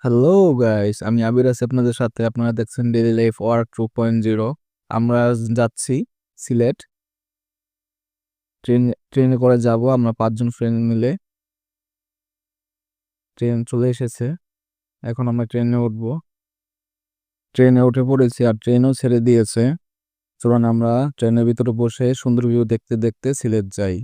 Hello guys, আমি আবির আছি আপনাদের সাথে। আপনারা দেখছেন ডেইলি লাইফ ওয়ার্ক 2.0। আমরা যাচ্ছি সিলেট। ট্রেনে করে যাব আমরা 5 জন ফ্রেন্ড মিলে। ট্রেন চলে এসেছে, এখন আমরা ট্রেনে উঠবো। ট্রেনে উঠে পড়েছি আর ট্রেনও ছেড়ে দিয়েছে। চলুন আমরা ট্রেনের ভিতরে বসে সুন্দর ভিউ দেখতে দেখতে সিলেট যাই।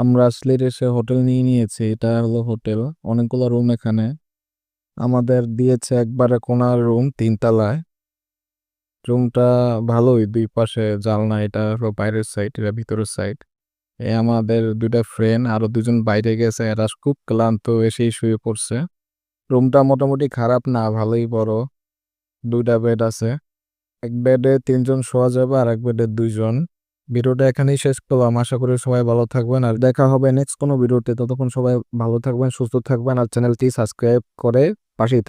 আমরা সিলেট এসে হোটেল নিয়ে নিয়েছি। এটা হলো হোটেল, অনেকগুলো রুম এখানে। আমাদের দিয়েছে একবারে কোনার রুম, 3 তলায়। রুমটা ভালোই, 2 পাশে জানলা। এটা হলো বাইরের সাইড, এটা ভিতরের সাইড। আমাদের 2টা ফ্রেন্ড, আরো 2জন বাইরে গেছে, এরা খুব ক্লান্ত, এসেই শুয়ে পড়ছে। রুমটা মোটামুটি খারাপ না, ভালোই বড়। 2টা বেড আছে, এক বেডে 3জন শোয়া যাবে আর এক বেডে 2জন। ভিডিওটা এখানেই শেষ করলাম। আশা করি সবাই ভালো থাকবেন, আর দেখা হবে নেক্সট কোনো ভিডিওতে। ততক্ষণ সবাই ভালো থাকবেন, সুস্থ থাকবেন, আর চ্যানেলটি সাবস্ক্রাইব করে পাশেই থাকবেন।